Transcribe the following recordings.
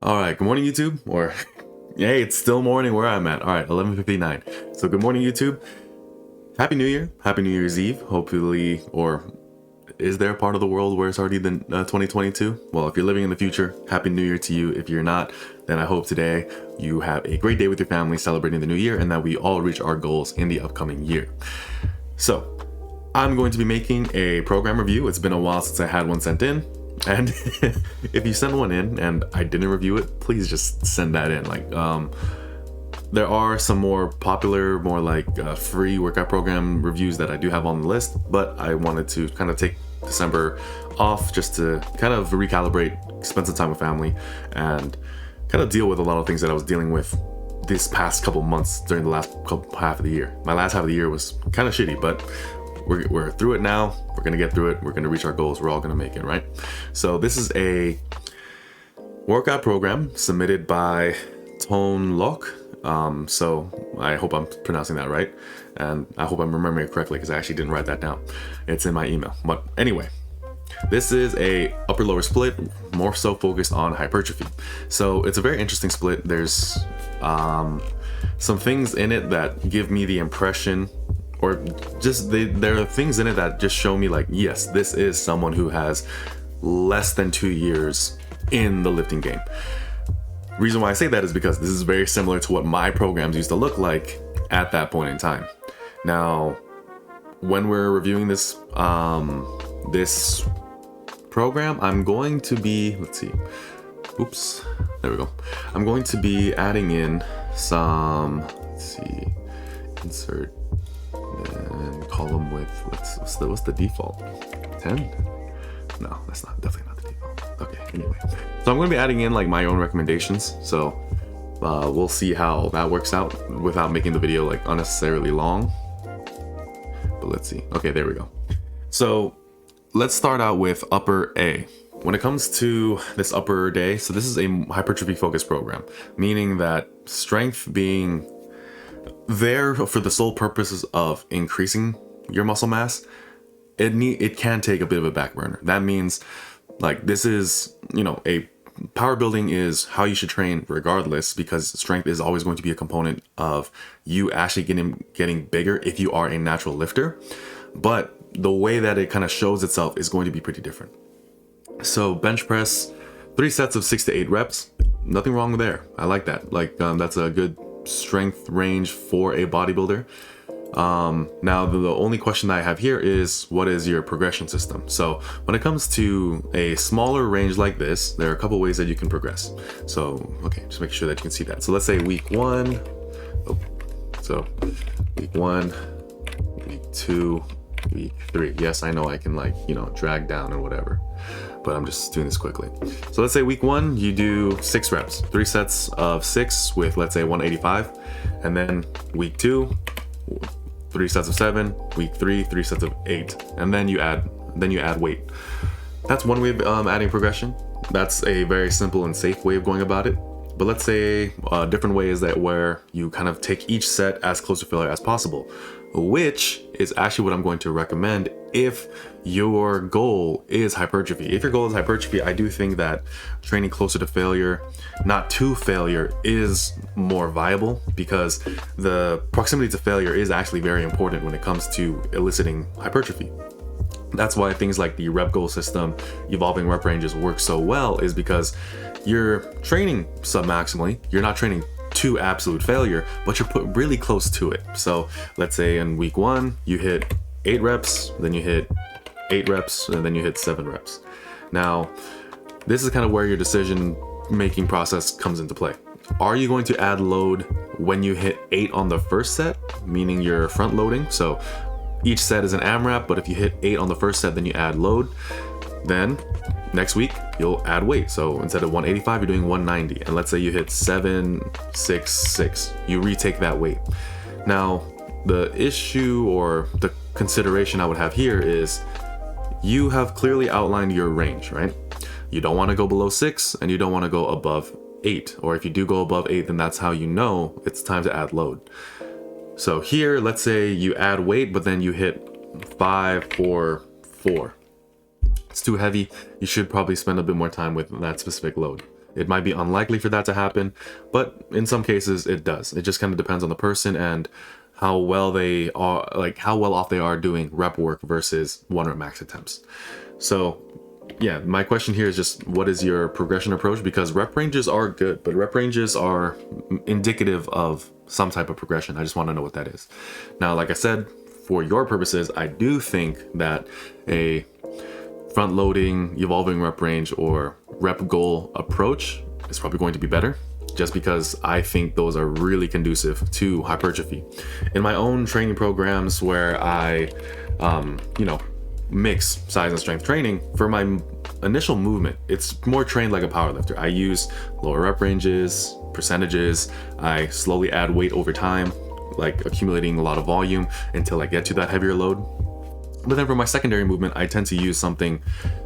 All right, good morning, YouTube. Or, hey, it's still morning where I'm at. All right, 11:59. So, good morning, YouTube. Happy New Year. Happy New Year's Eve. Hopefully, or is there a part of the world where it's already the 2022? Well, if you're living in the future, Happy New Year to you. If you're not, then I hope today you have a great day with your family celebrating the new year and that we all reach our goals in the upcoming year. So, I'm going to be making a program review. It's been a while since I had one sent in. And if you send one in and I didn't review it, please just send that in. There are some more popular, more free workout program reviews that I do have on the list, but I wanted to kind of take December off just to kind of recalibrate, spend some time with family, and kind of deal with a lot of things that I was dealing with this past couple months during the last half of the year. My last half of the year was kind of shitty, but we're through it now. We're gonna get through it. We're gonna reach our goals. We're all gonna make it, right? So this is a workout program submitted by Tone Lok. So I hope I'm pronouncing that right, and I hope I'm remembering it correctly because I actually didn't write that down. It's in my email. But anyway, this is a upper lower split, more so focused on hypertrophy. So it's a very interesting split. There's some things in it that give me the impression, or just there are things in it that just show me yes, this is someone who has less than 2 years in the lifting game. Reason why I say that is because this is very similar to what my programs used to look like at that point in time. Now, when we're reviewing this this program, I'm going to be, there we go. I'm going to be adding in some, insert and column with, what's the default? 10? No, that's definitely not the default. Okay, anyway. So I'm going to be adding in my own recommendations. So we'll see how that works out without making the video unnecessarily long. But let's see. Okay, there we go. So let's start out with upper A. When it comes to this upper day, so this is a hypertrophy focused program, meaning that strength being there for the sole purposes of increasing your muscle mass, it can take a bit of a back burner. That means this is, a power building is how you should train regardless, because strength is always going to be a component of you actually getting bigger if you are a natural lifter. But the way that it kind of shows itself is going to be pretty different. So bench press, 3 sets of 6 to 8 reps. Nothing wrong with there. I like that. That's a good strength range for a bodybuilder. Now the only question I have here is, what is your progression system? So when it comes to a smaller range like this, there are a couple ways that you can progress. So, okay, just make sure that you can see that. So let's say week 1, week 1, week 2, week 3. Yes, I know I can drag down and whatever, but I'm just doing this quickly. So let's say week 1, you do 6 reps, 3 sets of 6 with, let's say, 185. And then week 2, 3 sets of 7, week 3, 3 sets of 8. And then you add weight. That's one way of adding progression. That's a very simple and safe way of going about it. But let's say a different way is that where you kind of take each set as close to failure as possible, which is actually what I'm going to recommend if your goal is hypertrophy. If your goal is hypertrophy, I do think that training closer to failure, not to failure, is more viable, because the proximity to failure is actually very important when it comes to eliciting hypertrophy. That's why things like the rep goal system, evolving rep ranges work so well, is because you're training submaximally. You're not training to absolute failure, but you're put really close to it. So let's say in week 1, you hit 8 reps, then you hit 8 reps, and then you hit 7 reps. Now, this is kind of where your decision making process comes into play. Are you going to add load when you hit 8 on the first set, meaning you're front loading? So each set is an AMRAP, but if you hit 8 on the first set, then you add load. Then next week, you'll add weight. So instead of 185, you're doing 190. And let's say you hit 766, you retake that weight. Now, the issue or the consideration I would have here is you have clearly outlined your range, right? You don't want to go below 6 and you don't want to go above 8. Or if you do go above 8, then that's how you know it's time to add load. So here, let's say you add weight, but then you hit 5, 4, 4. It's too heavy. You should probably spend a bit more time with that specific load. It might be unlikely for that to happen, but in some cases it does. It just kind of depends on the person and how well they are, like how well off they are doing rep work versus 1 rep max attempts. So yeah, my question here is just, what is your progression approach? Because rep ranges are good, but rep ranges are indicative of some type of progression. I just want to know what that is. Now, like I said, for your purposes, I do think that a front loading, evolving rep range, or rep goal approach is probably going to be better, just because I think those are really conducive to hypertrophy. In my own training programs where I, mix size and strength training, for my initial movement, it's more trained like a powerlifter. I use lower rep ranges, percentages. I slowly add weight over time, like accumulating a lot of volume until I get to that heavier load. But then for my secondary movement, I tend to use something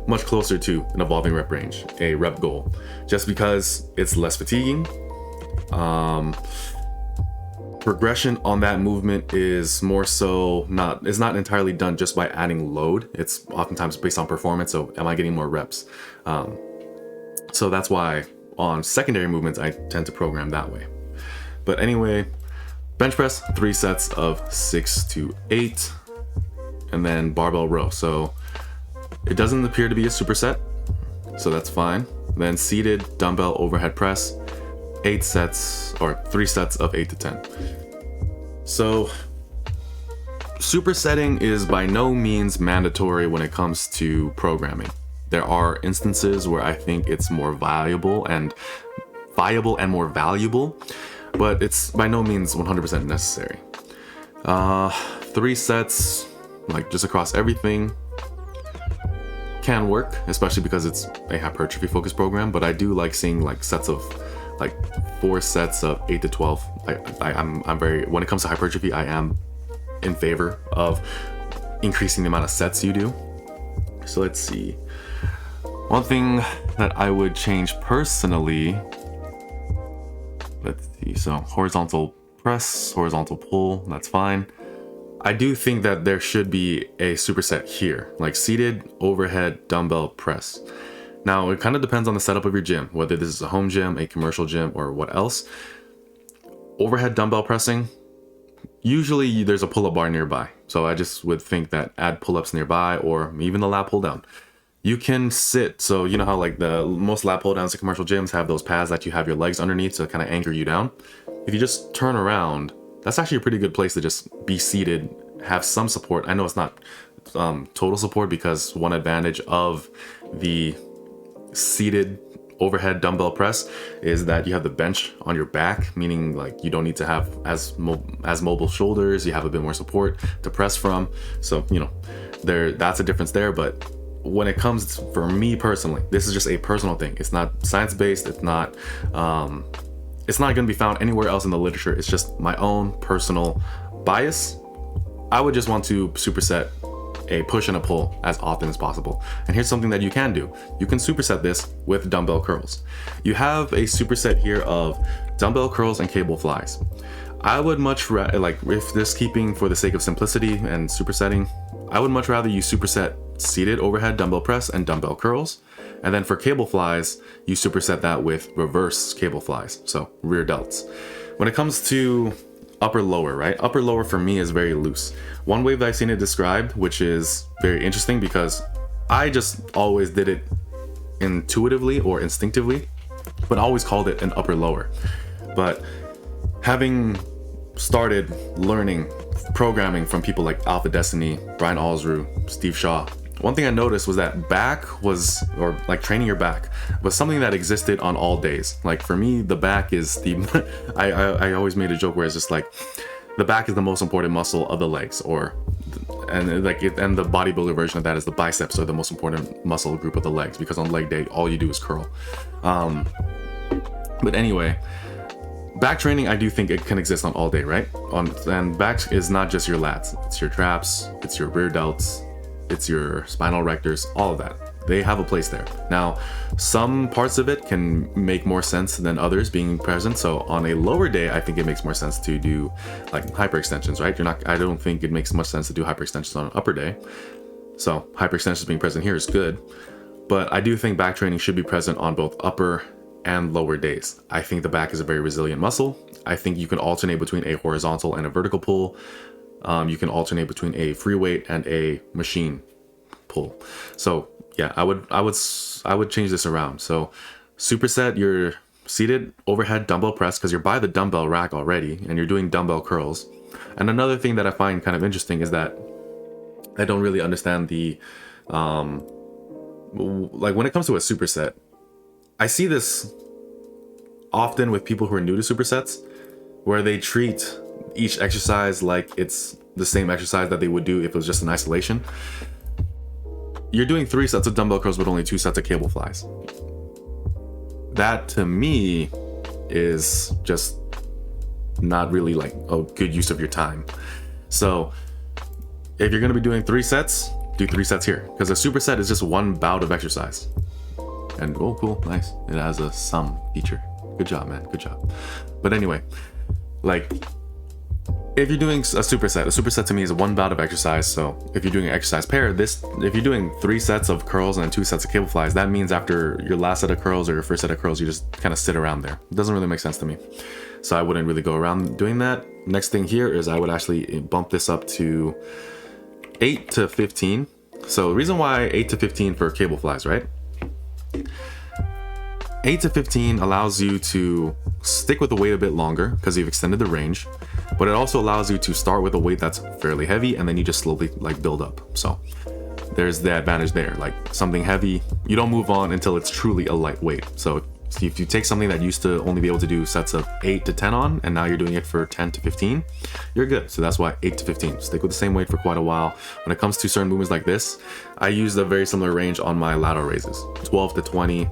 much closer to an evolving rep range, a rep goal, just because it's less fatiguing. Progression on that movement is more so it's not entirely done just by adding load. It's oftentimes based on performance. So am I getting more reps? So that's why on secondary movements, I tend to program that way. But anyway, bench press, 3 sets of 6 to 8, and then barbell row. So it doesn't appear to be a superset, so that's fine. Then seated dumbbell overhead press, 8 sets or 3 sets of 8 to 10. So supersetting is by no means mandatory when it comes to programming. There are instances where I think it's more viable and more valuable, but it's by no means 100% necessary. 3 sets, like just across everything, can work, especially because it's a hypertrophy focused program, but I do like seeing like sets of like 4 sets of 8 to 12. I'm very, when it comes to hypertrophy, I am in favor of increasing the amount of sets you do. So let's see. One thing that I would change personally, let's see. So horizontal press, horizontal pull, that's fine. I do think that there should be a superset here, like seated overhead dumbbell press. Now, it kind of depends on the setup of your gym, whether this is a home gym, a commercial gym, or what else. Overhead dumbbell pressing, usually there's a pull-up bar nearby. So I just would think that add pull-ups nearby, or even the lat pull-down. You can sit, so you know how like the most lat pull-downs in commercial gyms have those pads that you have your legs underneath to kind of anchor you down. If you just turn around, that's actually a pretty good place to just be seated, have some support. I know it's not total support, because one advantage of the seated overhead dumbbell press is that you have the bench on your back, meaning like you don't need to have as mobile shoulders. You have a bit more support to press from. So that's a difference there. But when it comes to, for me personally, this is just a personal thing. It's not science-based. It's not going to be found anywhere else in the literature. It's just my own personal bias. I would just want to superset a push and a pull as often as possible. And here's something that you can do. You can superset this with dumbbell curls. You have a superset here of dumbbell curls and cable flies. I would much rather, like if this keeping for the sake of simplicity and supersetting, I would much rather you superset seated overhead dumbbell press and dumbbell curls. And then for cable flies, you superset that with reverse cable flies, so rear delts. When it comes to upper lower, right? Upper lower for me is very loose. One way that I've seen it described, which is very interesting because I just always did it intuitively or instinctively, but always called it an upper lower. But having started learning programming from people like Alpha Destiny, Brian Alsru, Steve Shaw, one thing I noticed was that back was, or like training your back, was something that existed on all days. Like for me, the back is the, I always made a joke where it's just like, the back is the most important muscle of the legs, and the bodybuilder version of that is the biceps are the most important muscle group of the legs, because on leg day, all you do is curl. But anyway, back training, I do think it can exist on all day, right? And back is not just your lats, it's your traps, it's your rear delts, it's your spinal rectors, all of that. They have a place there. Now, some parts of it can make more sense than others being present. So on a lower day, I think it makes more sense to do like hyperextensions, right? I don't think it makes much sense to do hyperextensions on an upper day. So hyperextensions being present here is good. But I do think back training should be present on both upper and lower days. I think the back is a very resilient muscle. I think you can alternate between a horizontal and a vertical pull. You can alternate between a free weight and a machine pull. So yeah, I would change this around. So superset, you're seated overhead dumbbell press because you're by the dumbbell rack already and you're doing dumbbell curls. And another thing that I find kind of interesting is that I don't really understand the like when it comes to a superset, I see this often with people who are new to supersets, where they treat each exercise like it's the same exercise that they would do if it was just in isolation. You're doing 3 sets of dumbbell curls with only 2 sets of cable flies. That to me is just not really like a good use of your time. So if you're going to be doing 3 sets, do 3 sets here, because a superset is just one bout of exercise. And oh, cool, nice. It has a sum feature. Good job, man. Good job. But anyway, like if you're doing a superset to me is one bout of exercise. So if you're doing an exercise pair, if you're doing 3 sets of curls and 2 sets of cable flies, that means after your last set of curls or your first set of curls, you just kind of sit around there. It doesn't really make sense to me. So I wouldn't really go around doing that. Next thing here is I would actually bump this up to 8 to 15. So the reason why 8 to 15 for cable flies, right? 8 to 15 allows you to stick with the weight a bit longer because you've extended the range, but it also allows you to start with a weight that's fairly heavy and then you just slowly like build up. So there's the advantage there. Like something heavy, you don't move on until it's truly a lightweight. So if you take something that used to only be able to do sets of 8 to 10 on, and now you're doing it for 10 to 15, you're good. So that's why 8 to 15. Stick with the same weight for quite a while. When it comes to certain movements like this, I used a very similar range on my lateral raises, 12 to 20,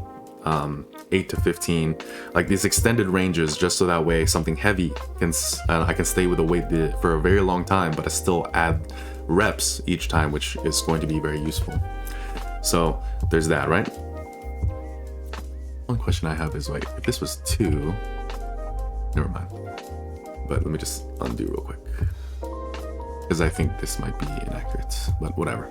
8 to 15, like these extended ranges, just so that way something heavy can I can stay with the weight for a very long time, but I still add reps each time, which is going to be very useful. So there's that, right? One question I have is, wait, if this was 2, never mind. But let me just undo real quick, because I think this might be inaccurate, but whatever.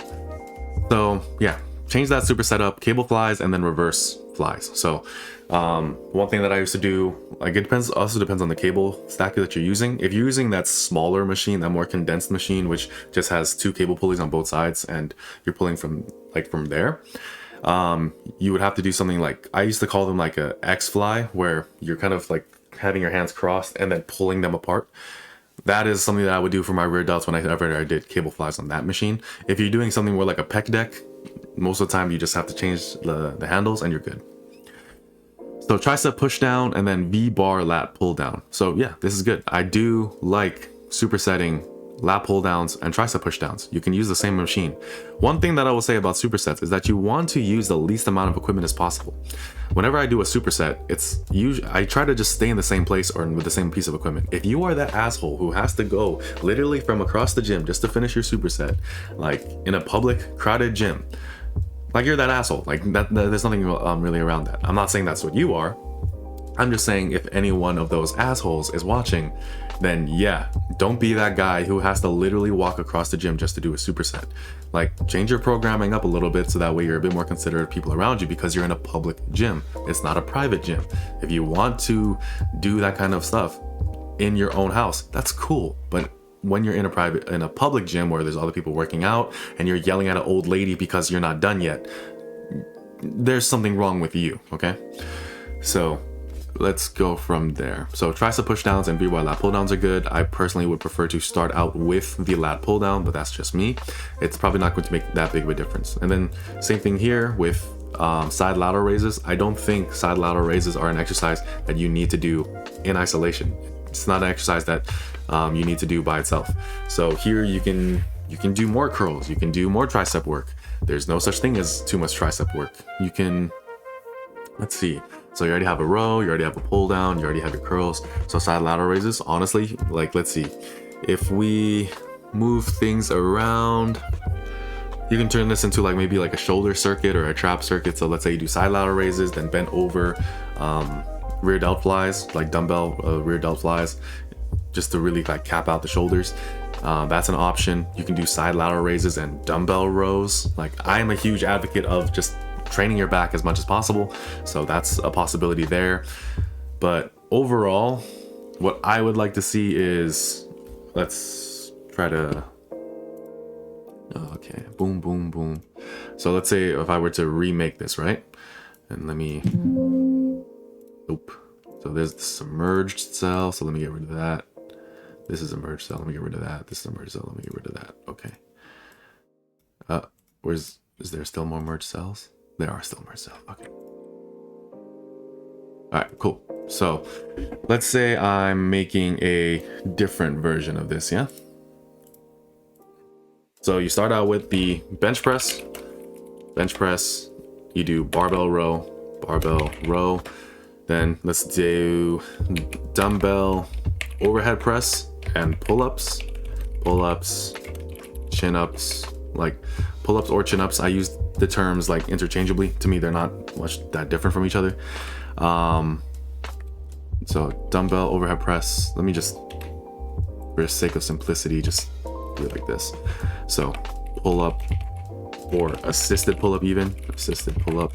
So yeah, change that superset up, cable flies, and then reverse flies. So one thing that I used to do, like it also depends on the cable stacker that you're using. If you're using that smaller machine, that more condensed machine, which just has 2 cable pulleys on both sides and you're pulling from there, you would have to do something like, I used to call them like a X fly, where you're kind of like having your hands crossed and then pulling them apart. That is something that I would do for my rear delts whenever I did cable flies on that machine. If you're doing something more like a pec deck, most of the time you just have to change the handles and you're good. So tricep push down and then V-bar lat pull down. So yeah, this is good. I do like supersetting lat pull downs and tricep push downs. You can use the same machine. One thing that I will say about supersets is that you want to use the least amount of equipment as possible. Whenever I do a superset, I try to just stay in the same place or with the same piece of equipment. If you are that asshole who has to go literally from across the gym just to finish your superset, like in a public crowded gym, like you're that asshole. Like that there's nothing really around that. I'm not saying that's what you are. I'm just saying if any one of those assholes is watching, then yeah, don't be that guy who has to literally walk across the gym just to do a superset. Like change your programming up a little bit so that way you're a bit more considerate of people around you, because you're in a public gym. It's not a private gym. If you want to do that kind of stuff in your own house, that's cool. But when you're in a public gym where there's other people working out and you're yelling at an old lady because you're not done yet, there's something wrong with you, okay? So let's go from there. So tricep push downs and V-bar lat pull downs are good. I personally would prefer to start out with the lat pull down, but that's just me. It's probably not going to make that big of a difference. And then same thing here with side lateral raises. I don't think side lateral raises are an exercise that you need to do in isolation. It's not an exercise that you need to do by itself. So here you can do more curls, you can do more tricep work. There's no such thing as too much tricep work. You can, let's see. So you already have a row, you already have a pull down, you already have your curls. So side lateral raises, honestly, like let's see. If we move things around, you can turn this into like maybe like a shoulder circuit or a trap circuit. So let's say you do side lateral raises, then bend over, rear delt flies, like dumbbell rear delt flies, just to really like cap out the shoulders. That's an option. You can do side lateral raises and dumbbell rows. Like I am a huge advocate of just training your back as much as possible. So that's a possibility there. But overall, what I would like to see is, let's try to, okay, boom, boom, boom. So let's say if I were to remake this, right? And let me, nope. So there's the submerged cell. So let me get rid of that. This is a merged cell. Let me get rid of that. This is a merged cell. Let me get rid of that. Okay. Is there still more merged cells? There are still merged cells. Okay. All right, cool. So let's say I'm making a different version of this, yeah? So you start out with the bench press. Bench press, you do barbell row. Then let's do dumbbell overhead press and pull-ups, chin-ups, like pull-ups or chin-ups. I use the terms like interchangeably. To me, they're not much that different from each other. So dumbbell overhead press, let me just, for the sake of simplicity, just do it like this. So pull-up or assisted pull-up even, assisted pull-up.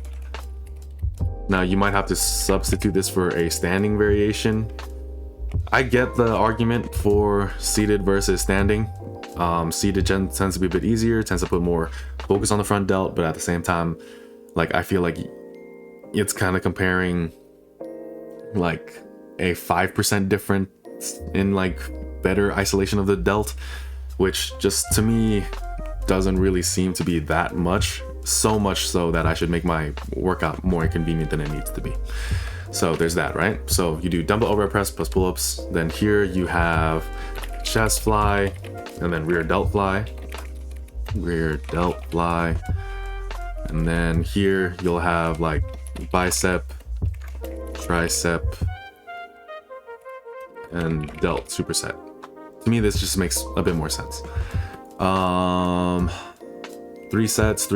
Now you might have to substitute this for a standing variation. I get the argument for seated versus standing. Seated tends to be a bit easier, tends to put more focus on the front delt, but at the same time, like I feel like it's kind of comparing like a 5% difference in like better isolation of the delt, which just to me doesn't really seem to be that much, so much so that I should make my workout more inconvenient than it needs to be. So there's that, right? So you do dumbbell overhead press plus pull-ups. Then here you have chest fly and then rear delt fly. And then here you'll have like bicep, tricep, and delt superset. To me, this just makes a bit more sense. 3 sets,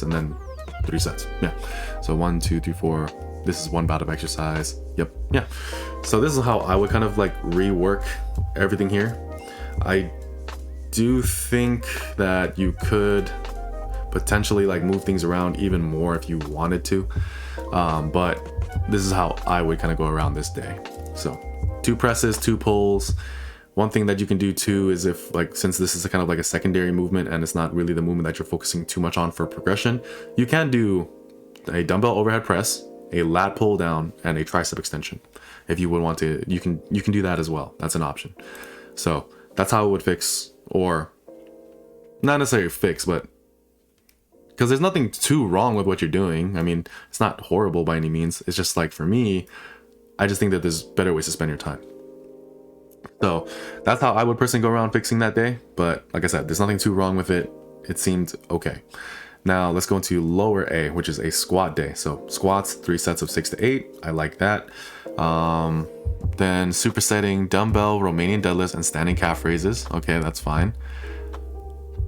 and then 3 sets. Yeah. So 1, 2, 3, 4. This is one bout of exercise. Yep. Yeah. So this is how I would kind of like rework everything here. I do think that you could potentially like move things around even more if you wanted to. But this is how I would kind of go around this day. So 2 presses, 2 pulls. One thing that you can do too is if like, since this is a kind of like a secondary movement and it's not really the movement that you're focusing too much on for progression, you can do a dumbbell overhead press, a lat pull down, and a tricep extension. If you would want to, you can do that as well. That's an option. So that's how it would fix, or not necessarily fix, but because there's nothing too wrong with what you're doing. I mean, it's not horrible by any means. It's just like, for me, I just think that there's better ways to spend your time. So that's how I would personally go around fixing that day. But like I said, there's nothing too wrong with it. It seemed okay. Now let's go into lower A, which is a squat day. So squats, 3 sets of 6 to 8. I like that. Then supersetting dumbbell, Romanian deadlifts, and standing calf raises. Okay, that's fine.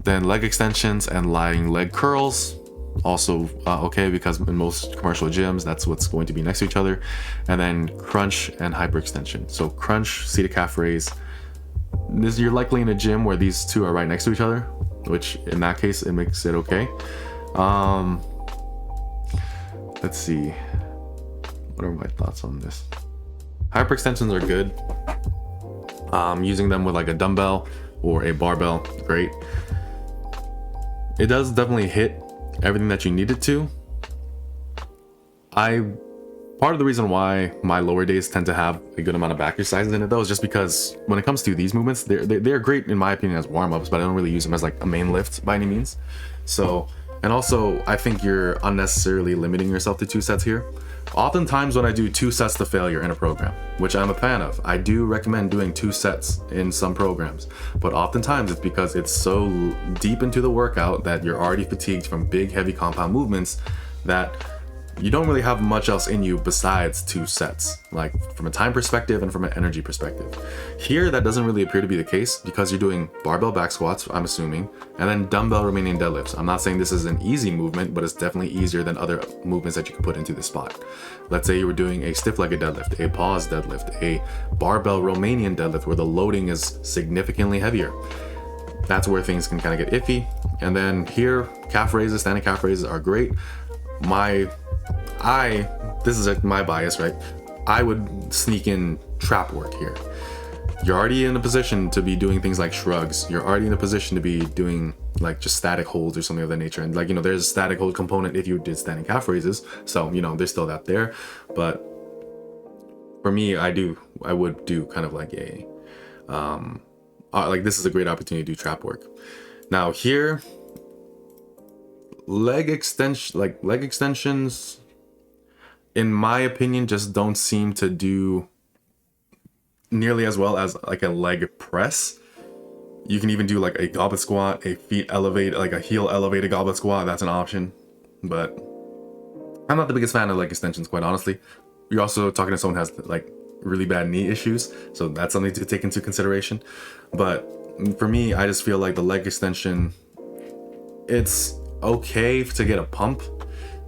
Then leg extensions and lying leg curls. Also okay, because in most commercial gyms, that's what's going to be next to each other. And then crunch and hyperextension. So crunch, seated calf raise. You're likely in a gym where these two are right next to each other, which in that case, it makes it okay. Let's see. What are my thoughts on this? Hyperextensions are good. Using them with like a dumbbell or a barbell, great. It does definitely hit everything that you needed to. Part of the reason why my lower days tend to have a good amount of back exercises in it though is just because when it comes to these movements, they're great in my opinion as warm-ups, but I don't really use them as like a main lift by any means. So, and also I think you're unnecessarily limiting yourself to 2 sets here. Oftentimes when I do 2 sets to failure in a program, which I'm a fan of, I do recommend doing 2 sets in some programs, but oftentimes it's because it's so deep into the workout that you're already fatigued from big, heavy compound movements that you don't really have much else in you besides 2 sets, like from a time perspective and from an energy perspective. Here, that doesn't really appear to be the case because you're doing barbell back squats, I'm assuming, and then dumbbell Romanian deadlifts. I'm not saying this is an easy movement, but it's definitely easier than other movements that you can put into this spot. Let's say you were doing a stiff-legged deadlift, a pause deadlift, a barbell Romanian deadlift where the loading is significantly heavier. that's where things can kind of get iffy. And then here, calf raises, standing calf raises are great. This is my bias, right? I would sneak in trap work here. You're already in a position to be doing things like shrugs. You're already in a position to be doing like just static holds or something of that nature. And like, there's a static hold component if you did standing calf raises. So, there's still that there. But for me, I would do kind of like a, like this is a great opportunity to do trap work. Now here, leg extensions, in my opinion, just don't seem to do nearly as well as like a leg press. You can even do like a goblet squat, a feet elevate, like a heel elevated goblet squat. That's an option, but I'm not the biggest fan of leg extensions, quite honestly. You're also talking to someone who has like really bad knee issues, so that's something to take into consideration. But for me, I just feel like the leg extension, it's okay to get a pump,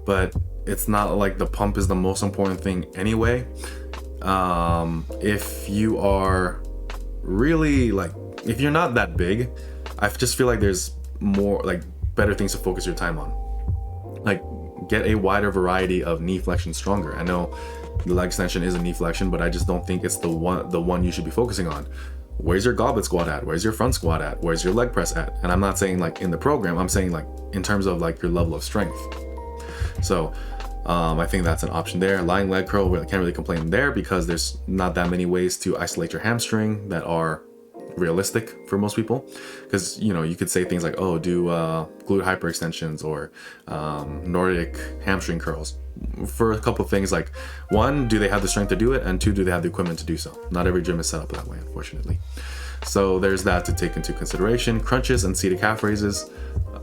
but it's not like the pump is the most important thing anyway. If you are really like, if you're not that big, I just feel like there's more like better things to focus your time on. Like get a wider variety of knee flexion stronger. I know the leg extension is a knee flexion, but I just don't think it's the one you should be focusing on. Where's your goblet squat at? Where's your front squat at? Where's your leg press at? And I'm not saying like in the program, I'm saying like in terms of like your level of strength. So I think that's an option there. Lying leg curl, I can't really complain there because there's not that many ways to isolate your hamstring that are realistic for most people. Because you could say things like, oh, do glute hyperextensions or Nordic hamstring curls for a couple of things. Like, one, do they have the strength to do it, and two, do they have the equipment to do so? Not every gym is set up that way, unfortunately. So there's that to take into consideration. Crunches and seated calf raises.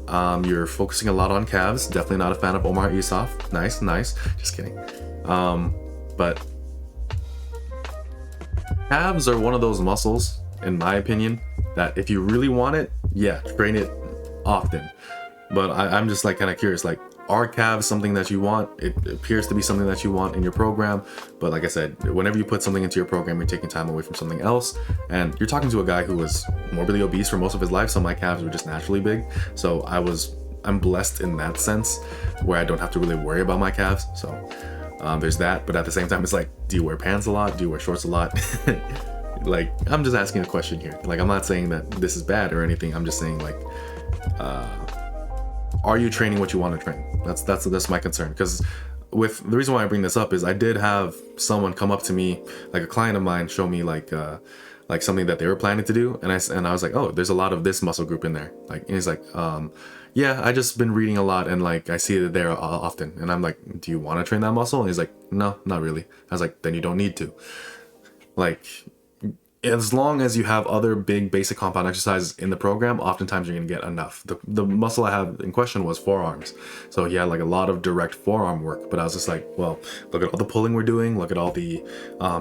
You're focusing a lot on calves. Definitely not a fan of Omar Isuf. Nice. Just kidding. But calves are one of those muscles, in my opinion, that if you really want it, yeah, train it often. But I'm just like kind of curious, like, are calves something that you want? It appears to be something that you want in your program, but like I said, whenever you put something into your program, you're taking time away from something else. And you're talking to a guy who was morbidly obese for most of his life, so my calves were just naturally big. So I'm blessed in that sense, where I don't have to really worry about my calves. So there's that. But at the same time, it's like, do you wear pants a lot? Do you wear shorts a lot? Like, I'm just asking a question here. Like, I'm not saying that this is bad or anything. I'm just saying, like, are you training what you want to train? That's my concern. Because with the reason why I bring this up is I did have someone come up to me, like a client of mine, show me like something that they were planning to do, and I was like, oh, there's a lot of this muscle group in there. Like, and he's like, yeah, I just been reading a lot and like I see it there often. And I'm like, do you want to train that muscle? And he's like, no, not really. I was like, then you don't need to. Like, as long as you have other big basic compound exercises in the program, oftentimes you're going to get enough. The muscle I have in question was forearms. So he had like a lot of direct forearm work, but I was just like, well, look at all the pulling we're doing, look at all the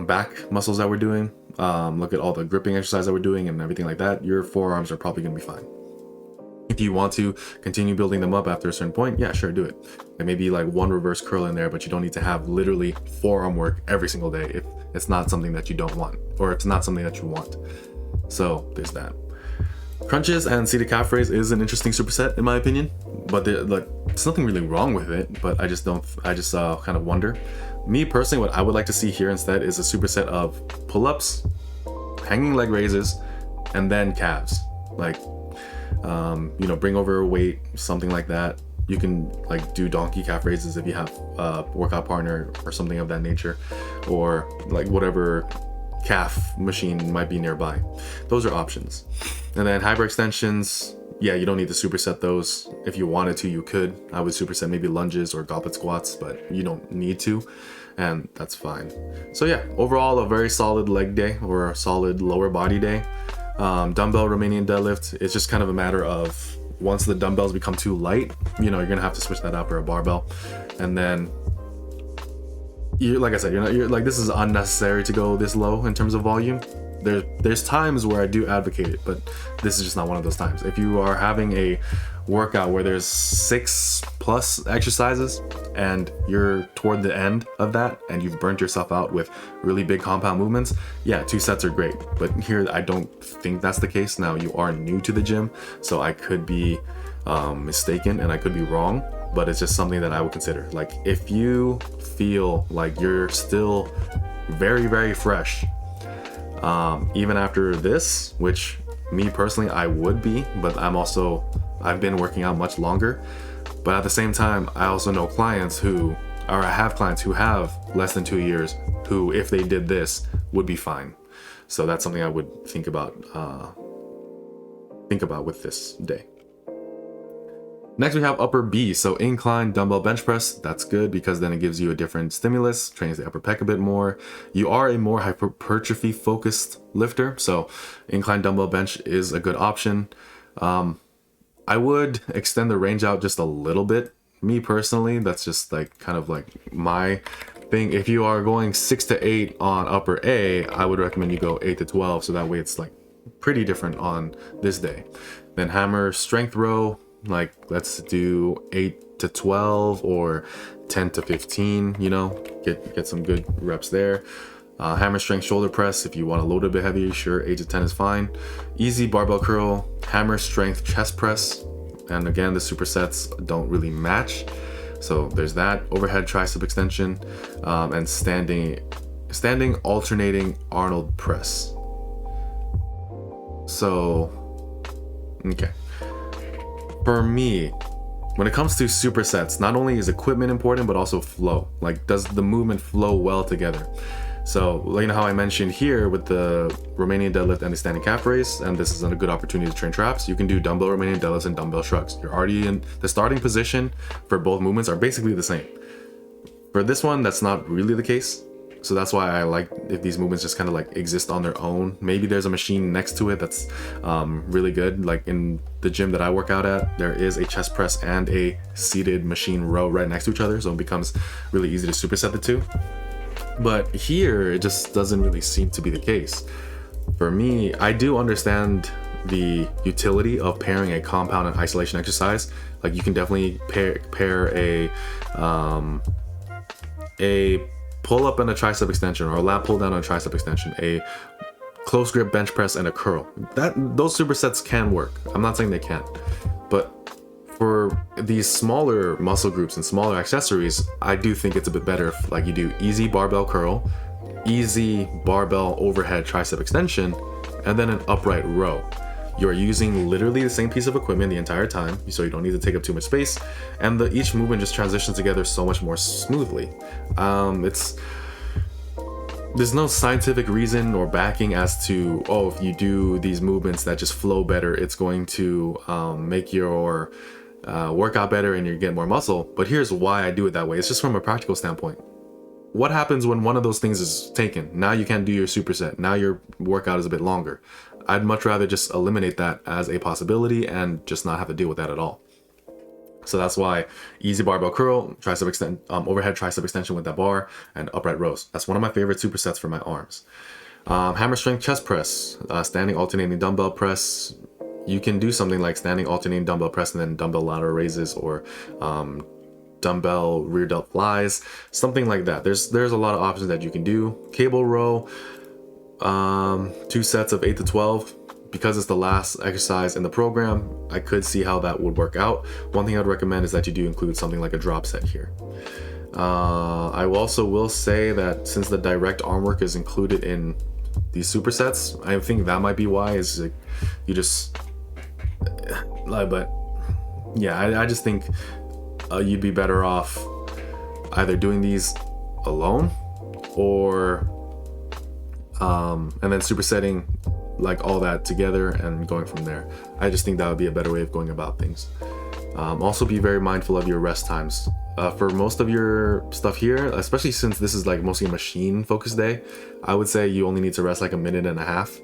back muscles that we're doing, look at all the gripping exercise that we're doing and everything like that. Your forearms are probably going to be fine. If you want to continue building them up after a certain point, yeah, sure, do it. There may be like one reverse curl in there, but you don't need to have literally forearm work every single day if it's not something that you don't want, or it's not something that you want. So there's that. Crunches and seated calf raise is an interesting superset in my opinion, but there's nothing really wrong with it, but I just kind of wonder. Me personally, what I would like to see here instead is a superset of pull-ups, hanging leg raises, and then calves. Like, bring over a weight, something like that. You can like do donkey calf raises if you have a workout partner or something of that nature, or like whatever calf machine might be nearby. Those are options. And then hyperextensions, yeah, you don't need to superset those. If you wanted to, you could. I would superset maybe lunges or goblet squats, but you don't need to, and that's fine. So yeah, overall a very solid leg day or a solid lower body day. Dumbbell Romanian deadlift, it's just kind of a matter of once the dumbbells become too light, you're gonna have to switch that out for a barbell. And then like I said, you're like, this is unnecessary to go this low in terms of volume. there's times where I do advocate it, but this is just not one of those times. If you are having a workout where there's 6+ exercises and you're toward the end of that and you've burnt yourself out with really big compound movements, yeah, 2 sets are great. But here I don't think that's the case. Now, you are new to the gym, so I could be mistaken and I could be wrong, but it's just something that I would consider. Like, if you feel like you're still very, very fresh, even after this, which me personally, I would be, but I've been working out much longer. But at the same time, I also know clients who, or I have clients who have less than 2 years, who, if they did this, would be fine. So that's something I would think about with this day. Next, we have upper B. So incline dumbbell bench press. That's good because then it gives you a different stimulus, trains the upper pec a bit more. You are a more hypertrophy focused lifter, so incline dumbbell bench is a good option. I would extend the range out just a little bit. Me personally, that's just like kind of like my thing. If you are going 6 to 8 on upper A, I would recommend you go 8 to 12, so that way it's like pretty different on this day. Then hammer strength row. Like, let's do 8 to 12 or 10 to 15, you know, get some good reps there. Hammer strength shoulder press. If you want to load a bit heavier, sure, 8 to 10 is fine. Easy barbell curl, hammer strength chest press. And again, the supersets don't really match. So there's that. Overhead tricep extension, and standing alternating Arnold press. So, okay. For me, when it comes to supersets, not only is equipment important, but also flow. Like, does the movement flow well together? So, you know how I mentioned here with the Romanian deadlift and the standing calf raise, and this is a good opportunity to train traps, you can do dumbbell Romanian deadlifts and dumbbell shrugs. You're already in the starting position for both movements are basically the same. For this one, that's not really the case. So that's why I like if these movements just kind of like exist on their own. Maybe there's a machine next to it that's really good. Like in the gym that I work out at, there is a chest press and a seated machine row right next to each other. So it becomes really easy to superset the two. But here, it just doesn't really seem to be the case. For me, I do understand the utility of pairing a compound and isolation exercise. Like, you can definitely pair a pull up and a tricep extension, or a lat pull down and a tricep extension, a close grip bench press and a curl. Those supersets can work. I'm not saying they can't, but for these smaller muscle groups and smaller accessories, I do think it's a bit better if like you do easy barbell curl, easy barbell overhead tricep extension, and then an upright row. You're using literally the same piece of equipment the entire time, so you don't need to take up too much space, and each movement just transitions together so much more smoothly. There's no scientific reason or backing as to, oh, if you do these movements that just flow better, it's going to make your workout better and you get more muscle. But here's why I do it that way. It's just from a practical standpoint. What happens when one of those things is taken? Now you can't do your superset. Now your workout is a bit longer. I'd much rather just eliminate that as a possibility and just not have to deal with that at all. So that's why easy barbell curl, overhead tricep extension with that bar, and upright rows. That's one of my favorite supersets for my arms. Hammer strength chest press, standing alternating dumbbell press. You can do something like standing alternating dumbbell press and then dumbbell lateral raises, or dumbbell rear delt flies, something like that. There's a lot of options that you can do. Cable row, 2 sets of 8 to 12. Because it's the last exercise in the program, I could see how that would work out. One thing I'd recommend is that you do include something like a drop set here. I also will say that since the direct arm work is included in these supersets, I think that might be why, is like you just but yeah, I just think you'd be better off either doing these alone or and then supersetting like all that together and going from there. I just think that would be a better way of going about things. Also be very mindful of your rest times. For most of your stuff here, especially since this is like mostly a machine focused day, I would say you only need to rest like 1.5 minutes.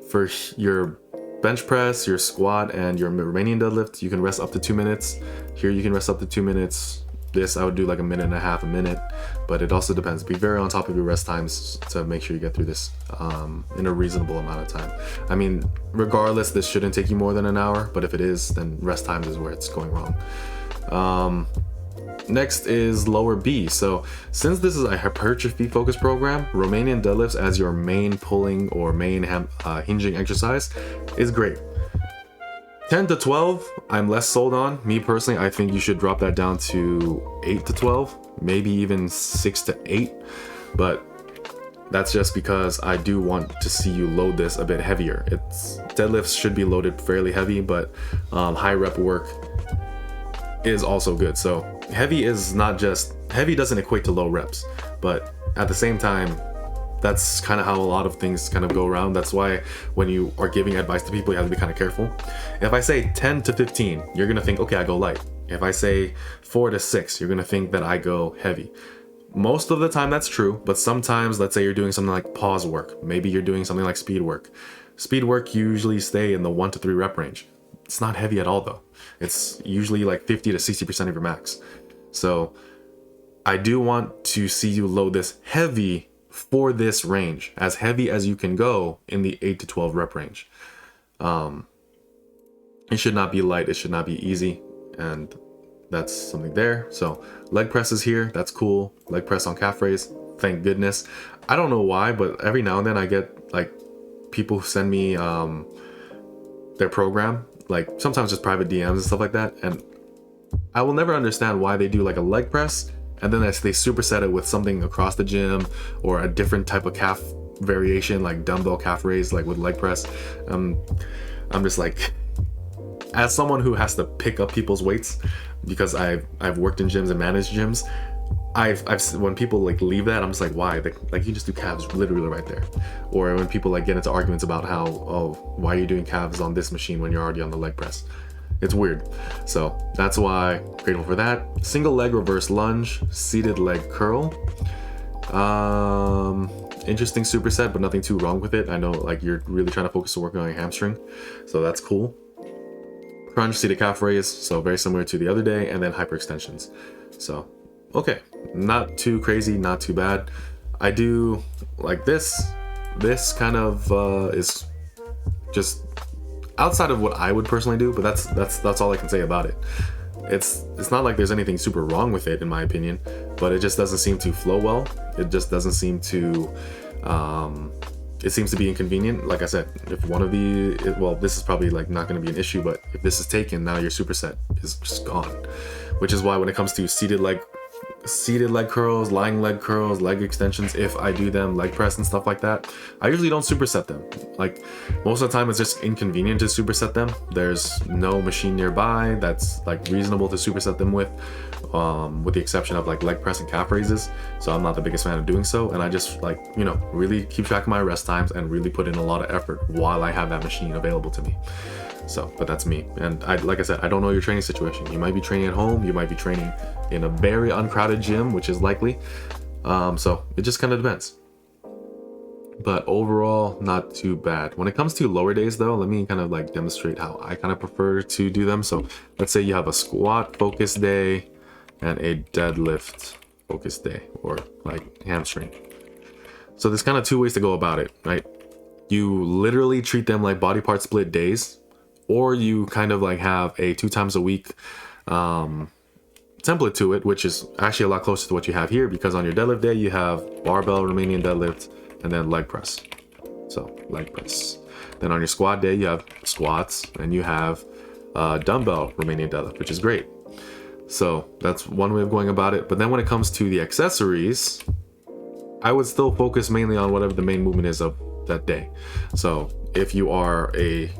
For your bench press, your squat, and your Romanian deadlift, you can rest up to 2 minutes. Here you can rest up to 2 minutes. This I would do like a minute and a half, a minute, but it also depends. Be very on top of your rest times to make sure you get through this in a reasonable amount of time. I mean, regardless, this shouldn't take you more than an hour, but if it is, then rest times is where it's going wrong. Next is lower B. So since this is a hypertrophy focused program, Romanian deadlifts as your main pulling or main hinging exercise is great. 10 to 12, I'm less sold on. Me personally, I think you should drop that down to 8 to 12, maybe even 6 to 8. But that's just because I do want to see you load this a bit heavier. Deadlifts should be loaded fairly heavy, but high rep work is also good. So heavy doesn't equate to low reps, but at the same time, that's kind of how a lot of things kind of go around. That's why when you are giving advice to people, you have to be kind of careful. If I say 10 to 15, you're gonna think, okay, I go light. If I say 4 to 6, you're gonna think that I go heavy. Most of the time that's true, but sometimes, let's say you're doing something like pause work, maybe you're doing something like speed work. Speed work usually stay in the 1 to 3 rep range. It's not heavy at all though. It's usually like 50 to 60% of your max. So I do want to see you load this heavy for this range, as heavy as you can go in the 8 to 12 rep range. It should not be light, it should not be easy, and that's something there. So leg presses here, that's cool. Leg press on calf raise, thank goodness. I don't know why, but every now and then I get like people who send me their program, like sometimes just private DMs and stuff like that, and I will never understand why they do like a leg press and then they superset it with something across the gym or a different type of calf variation, like dumbbell calf raise, like with leg press. I'm just like, as someone who has to pick up people's weights, because I've worked in gyms and managed gyms, I've when people like leave that, I'm just like, why? Like you just do calves literally right there. Or when people like get into arguments about how, oh, why are you doing calves on this machine when you're already on the leg press? It's weird. So that's why, grateful for that. Single leg reverse lunge, seated leg curl. Interesting superset, but nothing too wrong with it. I know like you're really trying to focus on working on your hamstring, so that's cool. Crunch, seated calf raise, so very similar to the other day, and then hyperextensions. So, okay, not too crazy, not too bad. I do like this. This kind of is just outside of what I would personally do, but that's all I can say about it. It's not like there's anything super wrong with it in my opinion, but it just doesn't seem to flow well. It just doesn't seem to it seems to be inconvenient. Like I said, if one of well, this is probably like not going to be an issue, but if this is taken, now your superset is just gone. Which is why when it comes to seated leg curls, lying leg curls, leg extensions, if I do them, leg press and stuff like that, I usually don't superset them. Like most of the time it's just inconvenient to superset them. There's no machine nearby that's like reasonable to superset them with the exception of like leg press and calf raises. So I'm not the biggest fan of doing so, and I just like, you know, really keep track of my rest times and really put in a lot of effort while I have that machine available to me. So, but that's me. And like I said, I don't know your training situation. You might be training at home, you might be training in a very uncrowded gym, which is likely. So it just kind of depends. But overall, not too bad. When it comes to lower days though, let me kind of like demonstrate how I kind of prefer to do them. So let's say you have a squat focus day and a deadlift focus day, or like hamstring. So there's kind of two ways to go about it, right? You literally treat them like body part split days, or you kind of like have a 2 times a week template to it, which is actually a lot closer to what you have here, because on your deadlift day you have barbell Romanian deadlift and then leg press. So leg press. Then on your squat day you have squats and you have dumbbell Romanian deadlift, which is great. So that's one way of going about it. But then when it comes to the accessories, I would still focus mainly on whatever the main movement is of that day. So if you have a,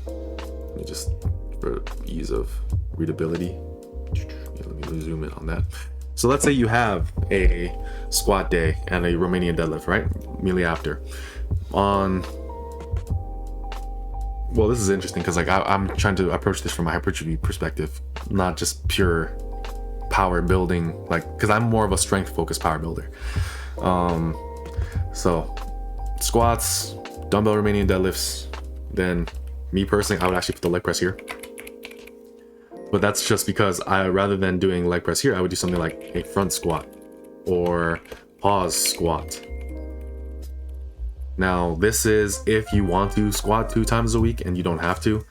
let me just, for ease of readability, let me zoom in on that. So let's say you have a squat day and a Romanian deadlift, right? Immediately after. Well, this is interesting because like I'm trying to approach this from a hypertrophy perspective, not just pure power building, like, because I'm more of a strength focused power builder. So squats, dumbbell Romanian deadlifts, then me personally, I would actually put the leg press here. But that's just because rather than doing leg press here, I would do something like a front squat or pause squat. Now, this is if you want to squat 2 times a week and you don't have to,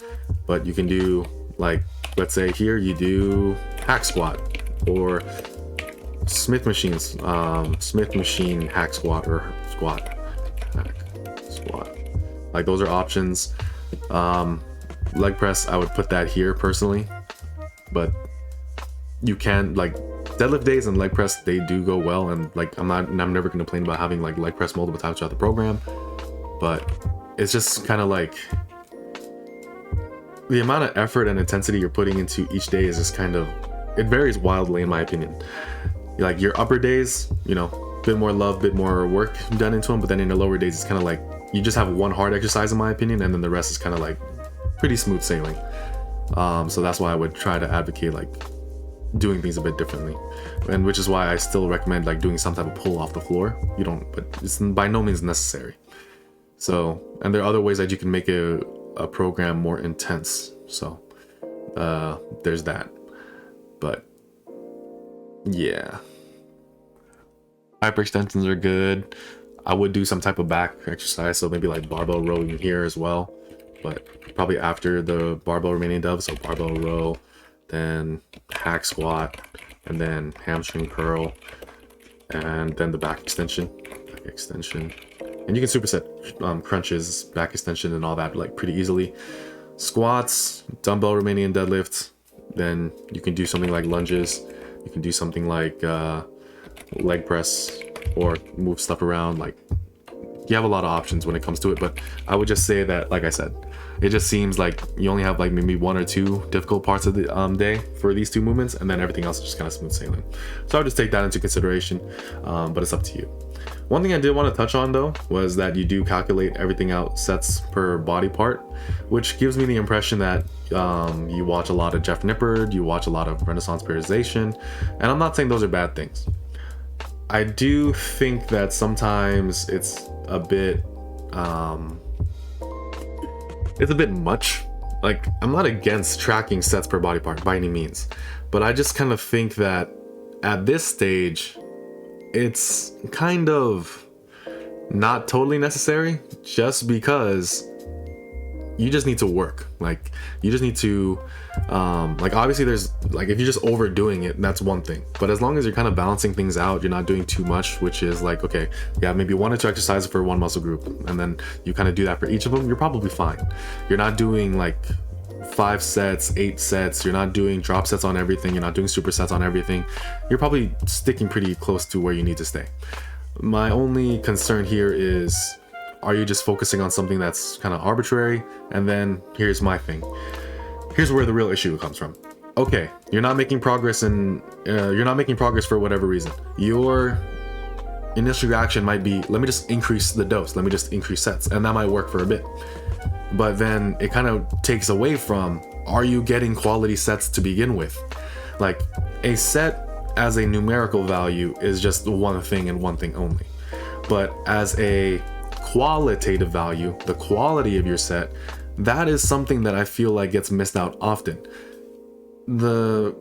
but you can do, like, let's say here you do hack squat or Smith machine hack squat or hack squat. Like, those are options. Leg press, I would put that here personally, but you can, like, deadlift days and leg press, they do go well, and like I'm never gonna complain about having like leg press multiple times throughout the program, but it's just kind of like the amount of effort and intensity you're putting into each day is just kind of, it varies wildly in my opinion. Like your upper days, you know, a bit more love, bit more work done into them, but then in the lower days it's kind of like you just have one hard exercise in my opinion, and then the rest is kind of like pretty smooth sailing. So that's why I would try to advocate like doing things a bit differently, and which is why I still recommend like doing some type of pull off the floor. You don't, but it's by no means necessary. So, and there are other ways that you can make a program more intense. So there's that. But yeah, hyperextensions are good. I would do some type of back exercise, so maybe like barbell rowing here as well, but probably after the barbell remaining dove. So barbell row, then hack squat, and then hamstring curl, and then the back extension. And you can superset crunches, back extension, and all that like pretty easily. Squats, dumbbell Romanian deadlift, then you can do something like lunges. You can do something like leg press or move stuff around. Like, you have a lot of options when it comes to it, but I would just say that, like I said, it just seems like you only have like maybe 1 or 2 difficult parts of the day for these 2 movements, and then everything else is just kind of smooth sailing. So I would just take that into consideration, but it's up to you. One thing I did want to touch on though was that you do calculate everything out sets per body part, which gives me the impression that you watch a lot of Jeff Nippard, you watch a lot of Renaissance periodization, and I'm not saying those are bad things. I do think that sometimes it's a bit much. Like, I'm not against tracking sets per body part by any means, but I just kind of think that at this stage it's kind of not totally necessary, just because you just need to work. Like, you just need to like, obviously there's like, if you're just overdoing it, that's one thing, but as long as you're kind of balancing things out, you're not doing too much, which is like, okay, yeah, maybe 1 or 2 exercises for one muscle group, and then you kind of do that for each of them, you're probably fine. You're not doing like 5 sets, 8 sets, you're not doing drop sets on everything, you're not doing supersets on everything. You're probably sticking pretty close to where you need to stay. My only concern here is, are you just focusing on something that's kind of arbitrary? And then here's my thing. Here's where the real issue comes from. Okay, you're not making progress, and you're not making progress for whatever reason. Your initial reaction might be, let me just increase the dose, let me just increase sets, and that might work for a bit. But then it kind of takes away from, are you getting quality sets to begin with? Like, a set as a numerical value is just one thing and one thing only. But as a qualitative value, the quality of your set, that is something that I feel like gets missed out often. The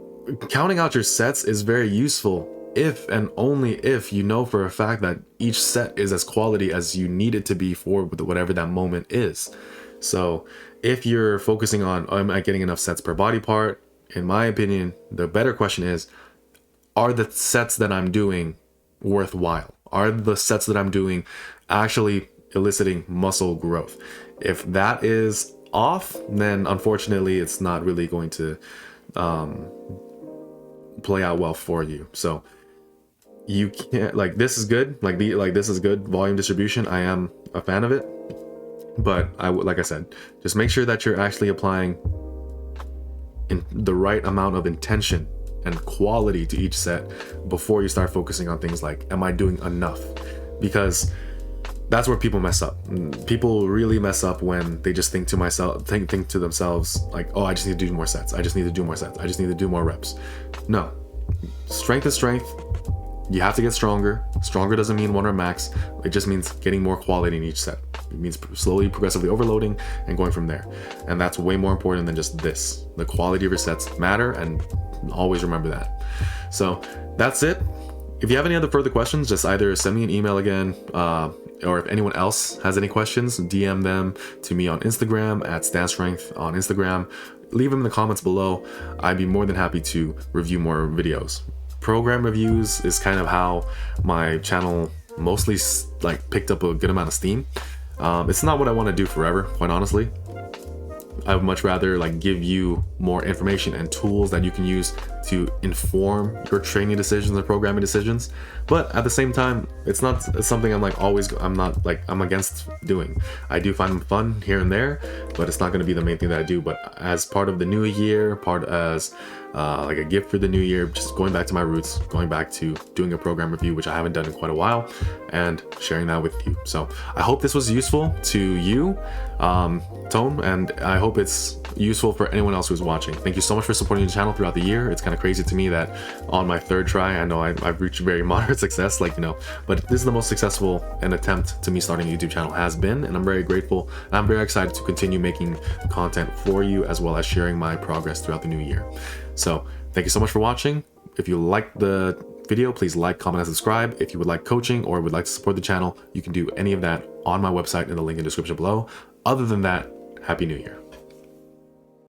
counting out your sets is very useful if and only if you know for a fact that each set is as quality as you need it to be for whatever that moment is. So if you're focusing on, am I getting enough sets per body part? In my opinion, the better question is, are the sets that I'm doing worthwhile? Are the sets that I'm doing actually eliciting muscle growth? If that is off, then unfortunately it's not really going to play out well for you. So you can't, like, this is good, like this is good volume distribution, I am a fan of it, but I would, like I said, just make sure that you're actually applying in the right amount of intention and quality to each set before you start focusing on things like, am I doing enough? Because that's where people mess up. People really mess up when they just think to themselves like, oh, I just need to do more sets, I just need to do more sets, I just need to do more reps. No, strength is strength. You have to get stronger. Stronger doesn't mean 1 rep max, it just means getting more quality in each set. It means slowly, progressively overloading and going from there. And that's way more important than just this. The quality of your sets matter, and always remember that. So that's it. If you have any other further questions, just either send me an email again, or if anyone else has any questions, DM them to me on Instagram at StanStrength on Instagram. Leave them in the comments below. I'd be more than happy to review more videos. Program reviews is kind of how my channel mostly like picked up a good amount of steam. It's not what I want to do forever, quite honestly. I would much rather like give you more information and tools that you can use to inform your training decisions and programming decisions. But at the same time, it's not something I'm against doing. I do find them fun here and there, but it's not going to be the main thing that I do. But as part of the new year, as like a gift for the new year, just going back to my roots, going back to doing a program review, which I haven't done in quite a while, and sharing that with you. So I hope this was useful to you, Tone, and I hope it's useful for anyone else who's watching. Thank you so much for supporting the channel throughout the year. It's kind of crazy to me that on my third try, I know I've reached very moderate success, but this is the most successful an attempt to me starting a YouTube channel has been, and I'm very grateful, and I'm very excited to continue making content for you, as well as sharing my progress throughout the new year. So thank you so much for watching. If you liked the video, please like, comment, and subscribe. If you would like coaching or would like to support the channel, you can do any of that on my website in the link in the description below. Other than that, Happy New Year.